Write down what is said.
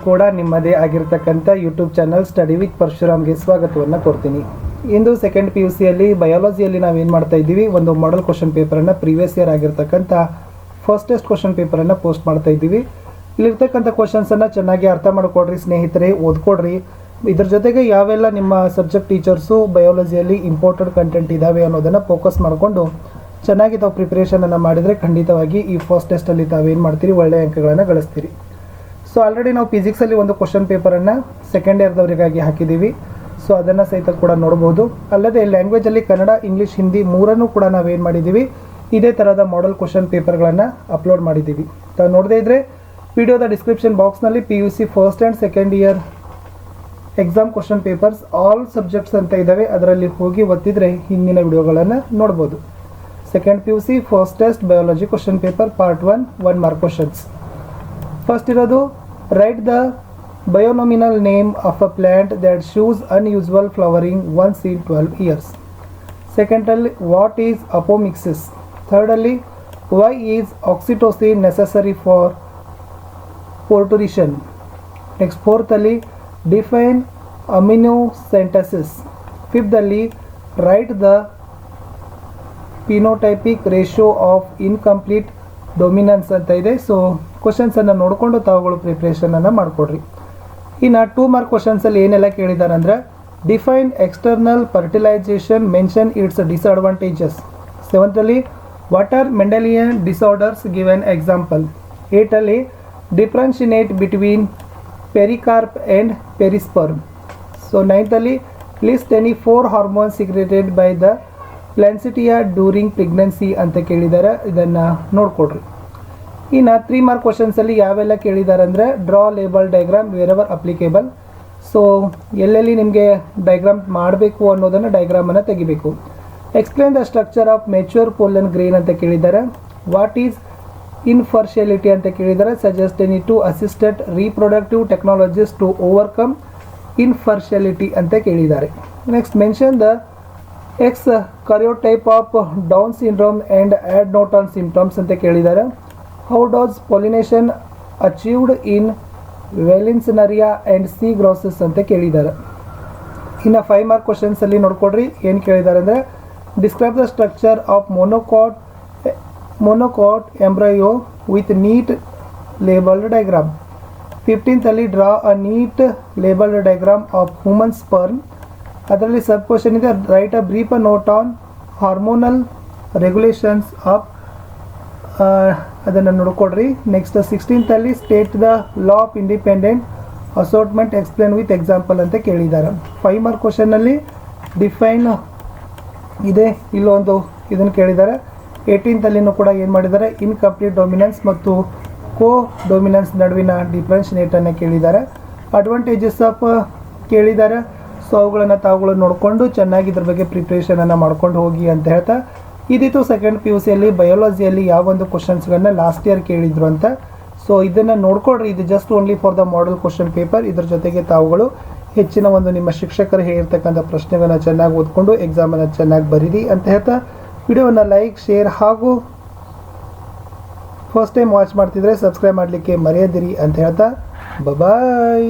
ಕೂಡ ನಿಮ್ಮದೇ ಆಗಿರತಕ್ಕಂಥ ಯೂಟ್ಯೂಬ್ ಚಾನಲ್ ಸ್ಟಡಿ ವಿತ್ ಪರಶುರಾಮ್ಗೆ ಸ್ವಾಗತವನ್ನು ಕೋರ್ತೀನಿ. ಇಂದು ಸೆಕೆಂಡ್ PUCಯಲ್ಲಿ ಬಯಾಲಜಿಯಲ್ಲಿ ನಾವೇನು ಮಾಡ್ತಾ ಇದ್ದೀವಿ, ಒಂದು ಮಾಡೆಲ್ ಕ್ವಶನ್ ಪೇಪರನ್ನು ಪ್ರೀವಿಯಸ್ ಇಯರ್ ಆಗಿರ್ತಕ್ಕಂಥ ಫಸ್ಟ್ ಟೆಸ್ಟ್ ಕ್ವಶನ್ ಪೇಪರನ್ನು ಪೋಸ್ಟ್ ಮಾಡ್ತಾ ಇದ್ದೀವಿ. ಇಲ್ಲಿರ್ತಕ್ಕಂಥ ಕ್ವಶನ್ಸನ್ನು ಚೆನ್ನಾಗಿ ಅರ್ಥ ಮಾಡ್ಕೊಡ್ರಿ ಸ್ನೇಹಿತರೆ, ಓದ್ಕೊಡ್ರಿ. ಇದ್ರ ಜೊತೆಗೆ ಯಾವೆಲ್ಲ ನಿಮ್ಮ ಸಬ್ಜೆಕ್ಟ್ ಟೀಚರ್ಸು ಬಯಾಲಜಿಯಲ್ಲಿ ಇಂಪಾರ್ಟೆಂಟ್ ಕಂಟೆಂಟ್ ಇದ್ದಾವೆ ಅನ್ನೋದನ್ನು ಫೋಕಸ್ ಮಾಡಿಕೊಂಡು ಚೆನ್ನಾಗಿ ತಾವು ಪ್ರಿಪ್ರೇಷನನ್ನು ಮಾಡಿದರೆ ಖಂಡಿತವಾಗಿ ಈ ಫಸ್ಟ್ ಟೆಸ್ಟಲ್ಲಿ ತಾವೇನು ಮಾಡ್ತೀರಿ, ಒಳ್ಳೆಯ ಅಂಕಗಳನ್ನು ಗಳಿಸ್ತೀರಿ. ಸೊ ಆಲ್ರೆಡಿ ನಾವು ಫಿಸಿಕ್ಸಲ್ಲಿ ಒಂದು ಕ್ವಶನ್ ಪೇಪರನ್ನು ಸೆಕೆಂಡ್ ಇಯರ್ದವರಿಗಾಗಿ ಹಾಕಿದ್ದೀವಿ. ಸೊ ಅದನ್ನು ಸಹಿತ ಕೂಡ ನೋಡ್ಬೋದು. ಅಲ್ಲದೆ ಲ್ಯಾಂಗ್ವೇಜಲ್ಲಿ ಕನ್ನಡ, ಇಂಗ್ಲೀಷ್, ಹಿಂದಿ ಮೂರನ್ನು ಕೂಡ ನಾವೇನು ಮಾಡಿದ್ದೀವಿ, ಇದೇ ಥರದ ಮಾಡೆಲ್ ಕ್ವಶನ್ ಪೇಪರ್ಗಳನ್ನು ಅಪ್ಲೋಡ್ ಮಾಡಿದ್ದೀವಿ. ತಾವು ನೋಡದೇ ಇದ್ದರೆ ವಿಡಿಯೋದ ಡಿಸ್ಕ್ರಿಪ್ಷನ್ ಬಾಕ್ಸ್ನಲ್ಲಿ PUC first and second year exam question papers all subjects ಅಂತ ಇದ್ದಾವೆ, ಅದರಲ್ಲಿ ಹೋಗಿ ಒತ್ತಿದರೆ ಹಿಂದಿನ ವಿಡಿಯೋಗಳನ್ನು ನೋಡ್ಬೋದು. Second PUC first test biology question paper part 1 mark questions. First ಇರೋದು, write the binomial name of a plant that shows unusual flowering once in 12 years. ಸೆಕೆಂಡಲ್ಲಿ, ವಾಟ್ ಈಸ್ ಅಪೋಮಿಕ್ಸಿಸ್. ಥರ್ಡಲ್ಲಿ, why is oxytocin necessary for parturition. Next ಫೋರ್ತಲ್ಲಿ, define amniocentesis. ಫಿಫ್ತಲ್ಲಿ, write the phenotypic ratio of incomplete ಡೊಮಿನೆನ್ಸ್ ಅಂತ ಇದೆ. So ಕ್ವಶನ್ಸನ್ನು ನೋಡಿಕೊಂಡು ತಾವುಗಳು ಪ್ರಿಪ್ರೇಷನನ್ನು ಮಾಡಿಕೊಡ್ರಿ. ಇನ್ನು 2 ಮಾರ್ಕ್ ಕ್ವಶನ್ಸಲ್ಲಿ ಏನೆಲ್ಲ ಕೇಳಿದ್ದಾರೆ ಅಂದರೆ, define external fertilization, mention its disadvantages. 7ರಲ್ಲಿ, what are mendelian disorders, give an example. 8ರಲ್ಲಿ, differentiate between pericarp and perisperm. So 9ರಲ್ಲಿ, list any 4 hormones secreted by the placenta during pregnancy ಅಂತ ಕೇಳಿದ್ದಾರೆ, ಇದನ್ನು ನೋಡಿಕೊಡ್ರಿ. ಇನ್ನು 3 ಮಾರ್ಕ್ ಕ್ವಶನ್ಸಲ್ಲಿ ಯಾವೆಲ್ಲ ಕೇಳಿದ್ದಾರೆ ಅಂದರೆ, draw label diagram wherever applicable. So ಎಲ್ಲೆಲ್ಲಿ ನಿಮಗೆ ಡಯಾಗ್ರಾಮ್ ಮಾಡಬೇಕು ಅನ್ನೋದನ್ನು ಡಯಾಗ್ರಾಮನ್ನು ತೆಗಿಬೇಕು. Explain the structure of mature pollen grain ಅಂತ ಕೇಳಿದ್ದಾರೆ. ವಾಟ್ ಈಸ್ ಇನ್ಫರ್ಷಿಯಾಲಿಟಿ ಅಂತ ಕೇಳಿದ್ದಾರೆ. Suggest any 2 assisted reproductive technologies to overcome infertility ಅಂತ ಕೇಳಿದ್ದಾರೆ. Next, mention the X karyotype of Down syndrome and add note on symptoms ಅಂತ ಕೇಳಿದ್ದಾರೆ. How does pollination achieved in vallisneria and sea grasses ಅಂತ ಕೇಳಿದ್ದಾರೆ. ಇನ್ನು 5 mark ಕ್ವಶನ್ಸಲ್ಲಿ ನೋಡ್ಕೊಡ್ರಿ ಏನು ಕೇಳಿದ್ದಾರೆ ಅಂದರೆ, describe the structure of monocot embryo with neat labelled diagram. 15ರಲ್ಲಿ, draw a neat labelled diagram of human sperm. ಅದರಲ್ಲಿ ಸಬ್ ಕ್ವಶನ್ ಇದೆ, write a brief note on hormonal regulations of, ಅದನ್ನು ನೋಡ್ಕೊಡ್ರಿ. ನೆಕ್ಸ್ಟ್ 16ರಲ್ಲಿ, state the law of independent assortment, explain with example ಅಂತ ಕೇಳಿದ್ದಾರೆ. 5 mark ಕ್ವಶನ್ನಲ್ಲಿ define ಇದೆ, ಇಲ್ಲೊಂದು ಇದನ್ನು ಕೇಳಿದ್ದಾರೆ. 18ರಲ್ಲಿನೂ ಕೂಡ ಏನು ಮಾಡಿದ್ದಾರೆ, ಇನ್ಕಂಪ್ಲೀಟ್ ಡೊಮಿನೆನ್ಸ್ ಮತ್ತು ಕೋ ಡೊಮಿನೆನ್ಸ್ ನಡುವಿನ ಡಿಫ್ರೆನ್ಷಿಯೇಟನ್ನು ಕೇಳಿದ್ದಾರೆ. ಅಡ್ವಾಂಟೇಜಸ್ ಆಫ್ ಕೇಳಿದ್ದಾರೆ. ಸೊ ಅವುಗಳನ್ನು ತಾವುಗಳು ನೋಡಿಕೊಂಡು ಚೆನ್ನಾಗಿ ಇದ್ರ ಬಗ್ಗೆ ಪ್ರಿಪ್ರೇಷನನ್ನು ಮಾಡ್ಕೊಂಡು ಹೋಗಿ ಅಂತ ಹೇಳ್ತಾ, ಇದಿತ್ತು ಸೆಕೆಂಡ್ PUCಯಲ್ಲಿ ಬಯಾಲಜಿಯಲ್ಲಿ ಯಾವೊಂದು ಕ್ವಶನ್ಸ್ಗಳನ್ನ ಲಾಸ್ಟ್ ಇಯರ್ ಕೇಳಿದ್ರು ಅಂತ. ಸೊ ಇದನ್ನು ನೋಡ್ಕೊಡ್ರಿ, ಇದು just only for the model question paper. ಇದ್ರ ಜೊತೆಗೆ ತಾವುಗಳು ಹೆಚ್ಚಿನ ಒಂದು ನಿಮ್ಮ ಶಿಕ್ಷಕರು ಹೇಳಿರ್ತಕ್ಕಂಥ ಪ್ರಶ್ನೆಗಳನ್ನ ಚೆನ್ನಾಗಿ ಓದ್ಕೊಂಡು ಎಕ್ಸಾಮನ್ನು ಚೆನ್ನಾಗಿ ಬರೀರಿ ಅಂತ ಹೇಳ್ತಾ, ವಿಡಿಯೋವನ್ನು ಲೈಕ್, ಶೇರ್ ಹಾಗೂ ಫಸ್ಟ್ ಟೈಮ್ ವಾಚ್ ಮಾಡ್ತಿದ್ರೆ ಸಬ್ಸ್ಕ್ರೈಬ್ ಮಾಡಲಿಕ್ಕೆ ಮರೆಯದಿರಿ ಅಂತ ಹೇಳ್ತಾ, ಬಾಯ್.